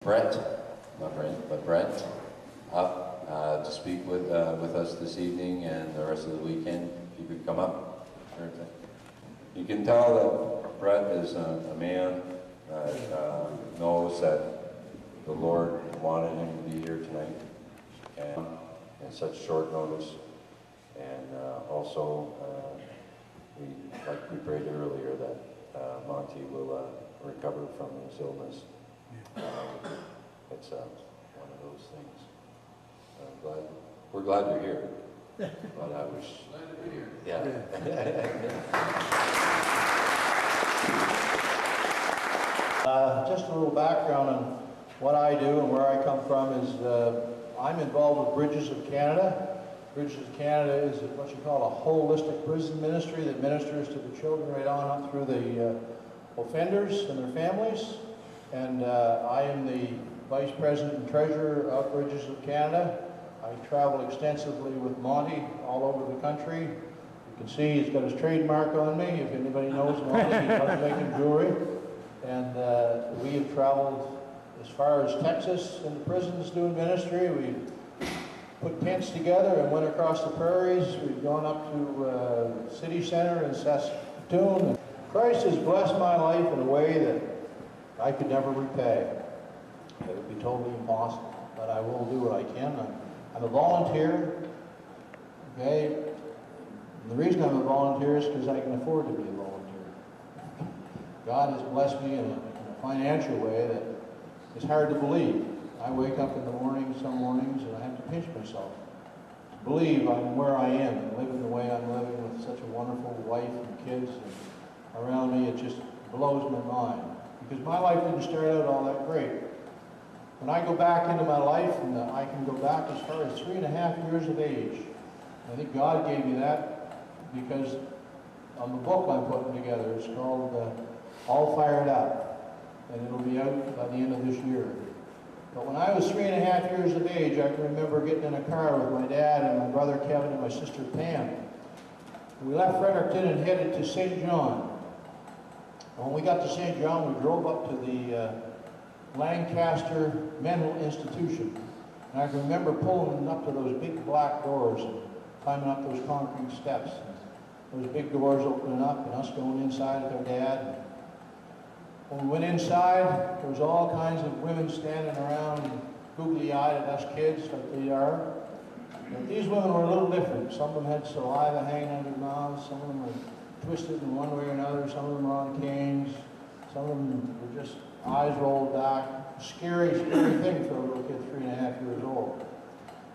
Brent, not Brent, but Brent, up to speak with us this evening and the rest of the weekend. If you could come up. You can tell that Brent is a man that knows that the Lord wanted him to be here tonight, and in such short notice. And also, like we prayed earlier, that Monty will recover from his illness. It's one of those things. We're glad you're here. But I was glad to be here. Just a little background on what I do and where I come from is I'm involved with Bridges of Canada. Bridges of Canada is what you call a holistic prison ministry that ministers to the children right on up through the offenders and their families. And I am the Vice President and Treasurer of Bridges of Canada. I travel extensively with Monty all over the country. You can see he's got his trademark on me. If anybody knows Monty, he loves making jewelry. And we have traveled as far as Texas in the prisons doing ministry. We've put tents together and went across the prairies. We've gone up to City Center in Saskatoon. Christ has blessed my life in a way that I could never repay. It would be totally impossible, but I will do what I can. I'm a volunteer, okay? And the reason I'm a volunteer is because I can afford to be a volunteer. God has blessed me in a financial way that is hard to believe. I wake up in the morning, some mornings, and I have to pinch myself to believe I'm where I am and living the way I'm living with such a wonderful wife and kids and around me. It just blows my mind. Because my life didn't start out all that great. When I go back into my life, and I can go back as far as 3.5 years of age, I think God gave me that because on the book I'm putting together, it's called All Fired Up, and it'll be out by the end of this year. But when I was 3.5 years of age, I can remember getting in a car with my dad and my brother Kevin and my sister Pam. We left Fredericton and headed to St. John. When we got to St. John, we drove up to the Lancaster Mental Institution. And I can remember pulling up to those big black doors and climbing up those concrete steps. Those big doors opening up and us going inside with our dad. When we went inside, there was all kinds of women standing around and googly-eyed at us kids like they are. But these women were a little different. Some of them had saliva hanging out of their mouths. Some of them were twisted in one way or another. Some of them were on canes. Some of them were just eyes rolled back. Scary, scary thing for a little kid 3.5 years old.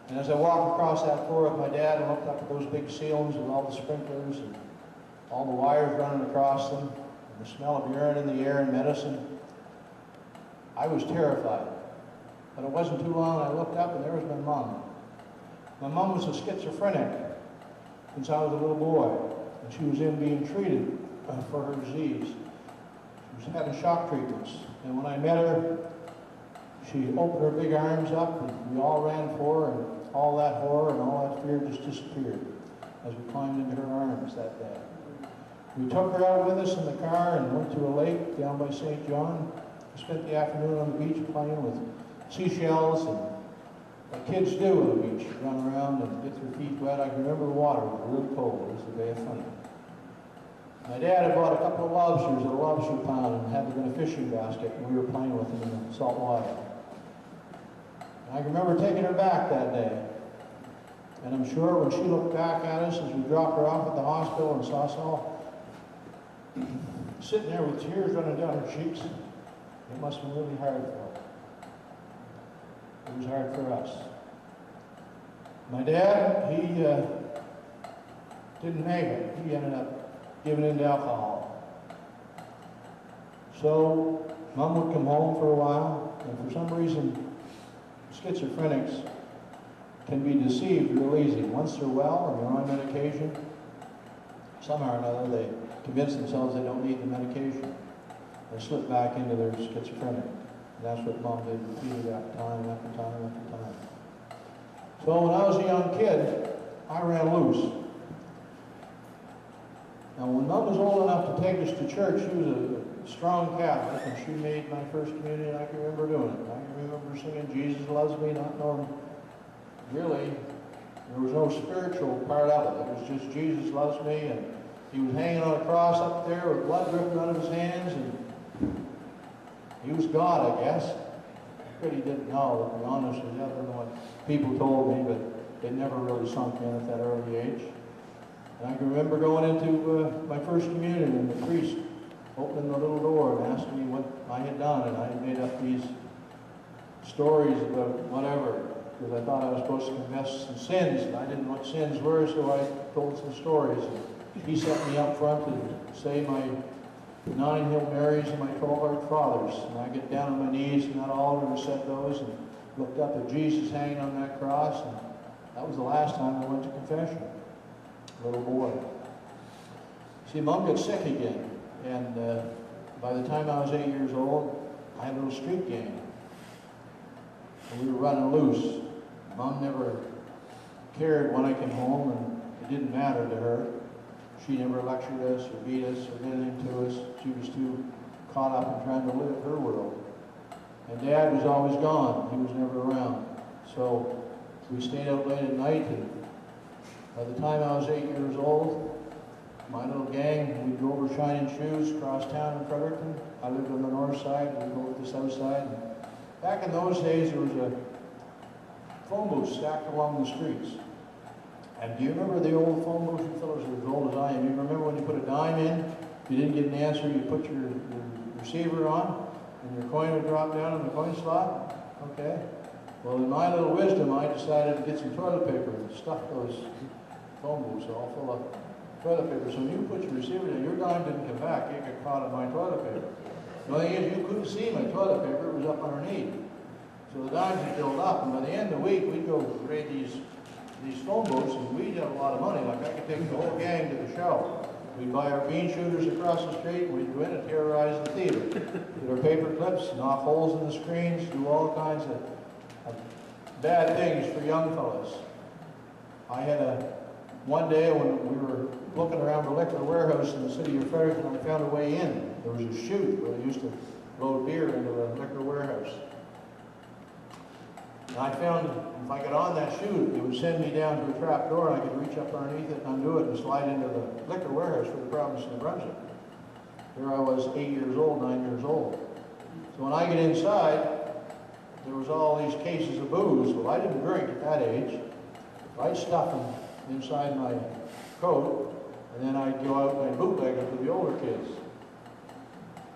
And as I walked across that floor with my dad and looked up at those big ceilings with all the sprinklers and all the wires running across them, and the smell of urine in the air and medicine, I was terrified. But it wasn't too long, I looked up and there was my mom. My mom was a schizophrenic since I was a little boy. And she was in being treated for her disease. She was having shock treatments. And when I met her, she opened her big arms up and we all ran for her, and all that horror and all that fear just disappeared as we climbed into her arms that day. We took her out with us in the car and went to a lake down by St. John. We spent the afternoon on the beach playing with seashells and what kids do on the beach, run around and get their feet wet. I can remember the water was really cold. It was the Bay of Funny. My dad had bought a couple of lobsters at a lobster pond and had them in a fishing basket, and we were playing with them in the salt water. And I can remember taking her back that day. And I'm sure when she looked back at us as we dropped her off at the hospital and saw us all sitting there with tears running down her cheeks, it must have been really hard for her. It was hard for us. My dad, he didn't make it. He ended up giving in to alcohol. So Mom would come home for a while, and for some reason, schizophrenics can be deceived real easy. Once they're well and they're on medication, somehow or another they convince themselves they don't need the medication. They slip back into their schizophrenic. And that's what Mom did repeatedly after time after time after time. So when I was a young kid, I ran loose. Now when Mom was old enough to take us to church, she was a strong Catholic, and she made my first communion. I can remember doing it. I can remember singing Jesus Loves Me, not knowing really there was no spiritual part of it. It was just Jesus loves me, and he was hanging on a cross up there with blood dripping out of his hands, and he was God, I guess. I really didn't know, to be honest with you. I don't know what people told me, but it never really sunk in at that early age. And I can remember going into my first communion, and the priest opening the little door and asking me what I had done, and I had made up these stories about whatever, because I thought I was supposed to confess some sins, and I didn't know what sins were, so I told some stories. And he set me up front to say my 9 Hail Marys and my 12 Our Fathers. And I get down on my knees in that altar and said those, and looked up at Jesus hanging on that cross, and that was the last time I went to confession. Little boy. See, Mom got sick again, and by the time I was 8 years old, I had a little street gang. And we were running loose. Mom never cared when I came home, and it didn't matter to her. She never lectured us or beat us or did anything to us. She was too caught up in trying to live her world. And Dad was always gone. He was never around. So we stayed out late at night, and by the time I was 8 years old, my little gang, we'd go over Shining Shoes across town in Fredericton. I lived on the north side, we'd go to the south side. And back in those days, there was a phone booth stacked along the streets. And do you remember the old phone booth? You fellows are as old as I am. You remember when you put a dime in, if you didn't get an answer, you put your receiver on, and your coin would drop down in the coin slot? Okay. Well, in my little wisdom, I decided to get some toilet paper and stuff those phone booths all full of toilet paper. So when you put your receiver down, your dime didn't come back. It got caught in my toilet paper. The only thing is, you couldn't see my toilet paper. It was up underneath. So the dimes had filled up, and by the end of the week, we'd go raid these phone booths, and we'd have a lot of money. Like, I could take the whole gang to the show. We'd buy our bean shooters across the street, and we'd go in and terrorize the theater. Get our paper clips, knock holes in the screens, do all kinds of bad things for young fellas. I had one day when we were looking around the liquor warehouse in the city of Fredericton, I found a way in. There was a chute where they used to load beer into the liquor warehouse. And I found if I got on that chute, it would send me down to a trap door, and I could reach up underneath it and undo it and slide into the liquor warehouse for the province of New Brunswick. Here I was 8 years old, 9 years old. So when I get inside, there was all these cases of booze. Well, I didn't drink at that age. I'd stuff them inside my coat, and then I'd go out and I'd bootleg it to the older kids.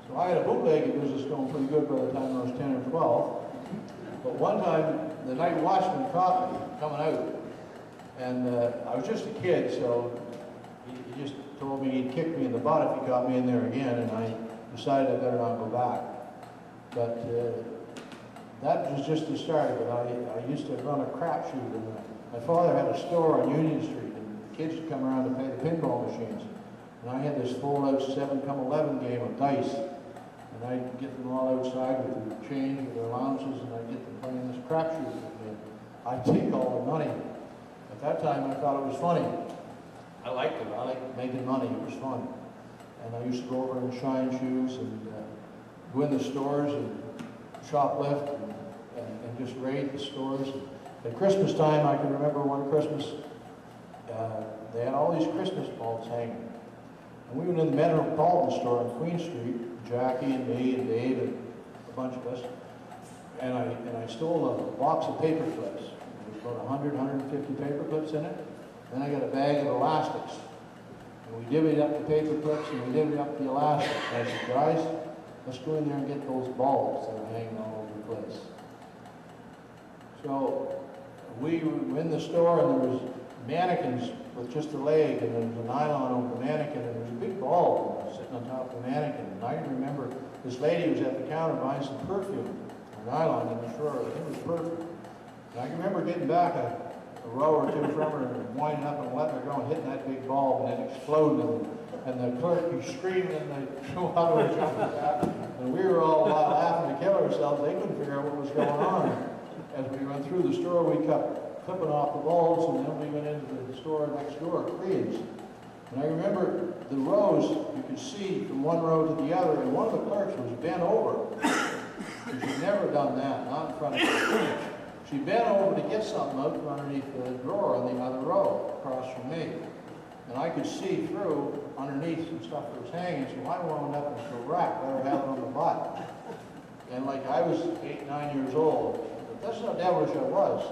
So I had a bootlegging business going pretty good by the time I was 10 or 12. But one time, the night watchman caught me coming out, and I was just a kid, so he just told me he'd kick me in the butt if he caught me in there again, and I decided I better not go back. But that was just the start of it. I used to run a crapshoot, and my father had a store on Union Street, and the kids would come around to play the pinball machines. And I had this fold-out 7-11 game of dice, and I'd get them all outside with their change, with their allowances, and I'd get them playing this crapshoot with me. I'd take all the money. At that time, I thought it was funny. I liked it. I liked making money. It was fun. And I used to go over and shine shoes and go in the stores and shoplift and just raid the stores. At Christmas time, I can remember one Christmas, they had all these Christmas bulbs hanging. And we went in the Metropolitan store on Queen Street, Jackie and me and Dave and a bunch of us, and I stole a box of paper clips. There was about 100, 150 paper clips in it. Then I got a bag of elastics. And we divvied up the paper clips and we divvied up the elastics. And I said, guys, let's go in there and get those bulbs that are hanging all over the place. So we were in the store, and there was mannequins with just a leg, and there was a nylon over the mannequin, and there was a big bulb sitting on top of the mannequin. And I remember this lady was at the counter buying some perfume, or nylon in the drawer. I think it was perfume. And I can remember getting back a row or two from her and winding up and letting her go and hitting that big bulb, and it exploded. And the clerk was screaming, and they threw out her jumping back. And we were all laughing to kill ourselves. They couldn't figure out what was going on. As we went through the store, we kept clipping off the bulbs, and then we went into the store next door, Creed's. And I remember the rows, you could see from one row to the other, and one of the clerks was bent over. And she'd never done that, not in front of the She bent over to get something out from underneath the drawer on the other row, across from me. And I could see through underneath some stuff that was hanging, so I wound up into a rack, let her have it on the butt. And like I was 8, 9 years old, but that's how devilish I was.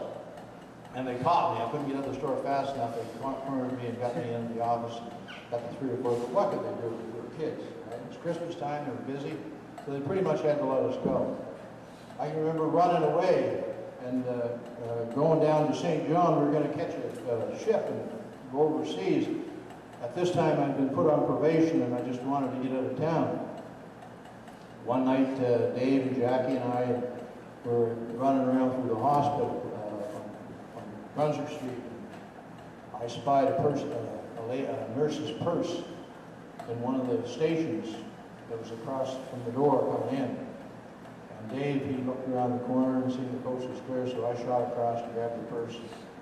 And they caught me. I couldn't get out of the store fast enough. They cornered me and got me into the office and got the 3 or 4. But what could they do? We were kids, right? It was Christmas time, they were busy, so they pretty much had to let us go. I can remember running away and going down to St. John. We were going to catch a ship and go overseas. At this time, I'd been put on probation and I just wanted to get out of town. One night, Dave and Jackie and I were running around through the hospital on Brunswick Street. I spied a nurse's purse in one of the stations that was across from the door coming in. And Dave, he looked around the corner and seen the coast was clear, so I shot across and grabbed the purse,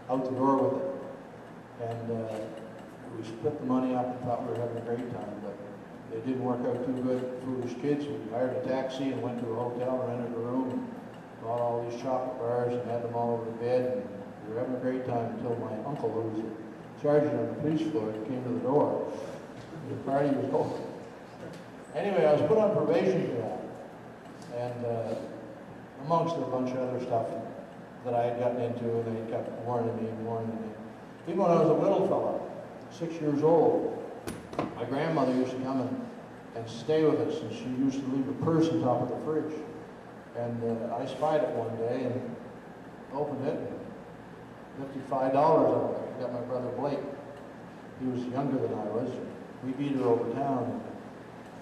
out the door with it. And we split the money up and thought we were having a great time, but it didn't work out too good. Foolish kids. We hired a taxi and went to a hotel, rented a room, and bought all these chocolate bars and had them all over the bed. And we were having a great time until my uncle, who was a sergeant on the police force, came to the door. The party was over. Anyway, I was put on probation for that. And amongst a bunch of other stuff that I had gotten into, and they kept warning me and warning me. Even when I was a little fellow, 6 years old, my grandmother used to come and stay with us, and she used to leave a purse on top of the fridge. And I spied it one day and opened it, and $55 on it. I got my brother Blake. He was younger than I was. We beat her over town.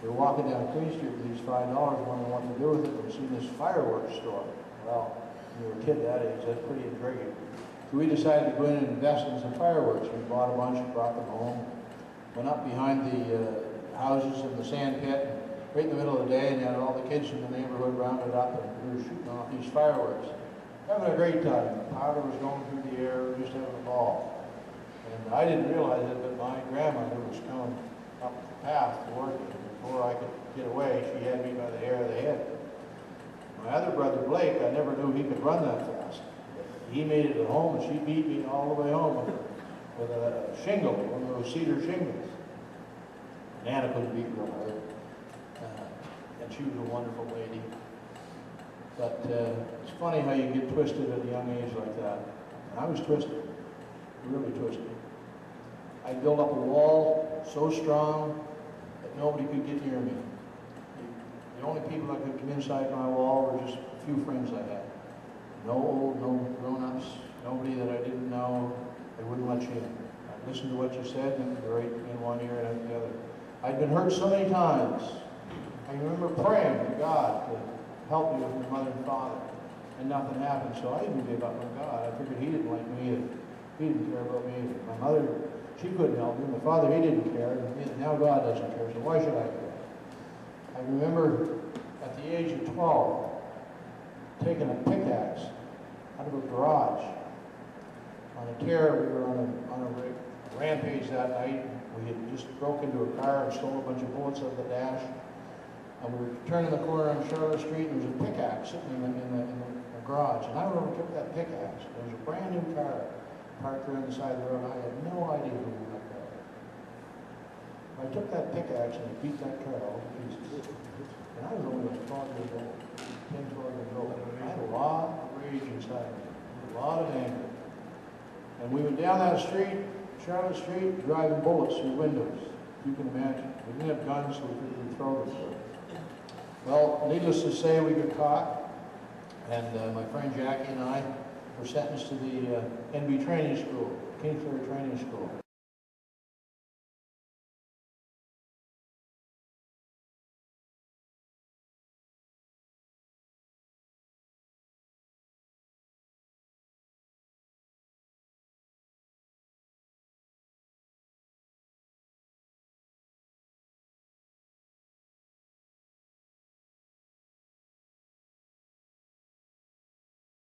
We were walking down Queen Street with these $5, wondering what to do with it. We seen this fireworks store. Well, when you were a kid that age, that's pretty intriguing. So we decided to go in and invest in some fireworks. We bought a bunch and brought them home. Went up behind the houses in the sand pit, and right in the middle of the day, and had all the kids from the neighborhood rounded up, and we were shooting off these fireworks. Having a great time. The powder was going through the air, we were just having a ball. And I didn't realize it, but my grandmother was coming up the path toward me. Before I could get away, she had me by the hair of the head. My other brother Blake, I never knew he could run that fast. He made it at home, and she beat me all the way home with a shingle, one of those cedar shingles. Nana couldn't beat real hard. And she was a wonderful lady. But it's funny how you get twisted at a young age like that. And I was twisted, really twisted. I built up a wall so strong that nobody could get near me. The only people that could come inside my wall were just a few friends I had. No old, no grown-ups, nobody that I didn't know. They wouldn't let you in. I'd listen to what you said, and you'd right in one ear and out the other. I'd been hurt so many times. I remember praying to God to help me with my mother and father, and nothing happened. So I even gave up on God. I figured He didn't like me either. He didn't care about me either. My mother, she couldn't help me. My father, he didn't care. Now God doesn't care, so why should I care? I remember at the age of 12, taking a pickaxe out of a garage. On a tear, we were on a rampage that night. We had just broke into a car and stole a bunch of bullets out of the dash. And we were turning the corner on Charlotte Street, and there was a pickaxe sitting in the garage. And I went over and took that pickaxe. There was a brand new car parked there on the side of the road. I had no idea who owned that car. I took that pickaxe and I beat that car all to pieces. And I was only like 12 years old, 10, 12 years old. I had a lot of rage inside me, a lot of anger. And we went down that street, Charlotte Street, driving bullets through windows. You can imagine. We didn't have guns, so we couldn't throw them. Well, needless to say, we got caught, and my friend Jackie and I were sentenced to the NB training school, Kingsbury Training School.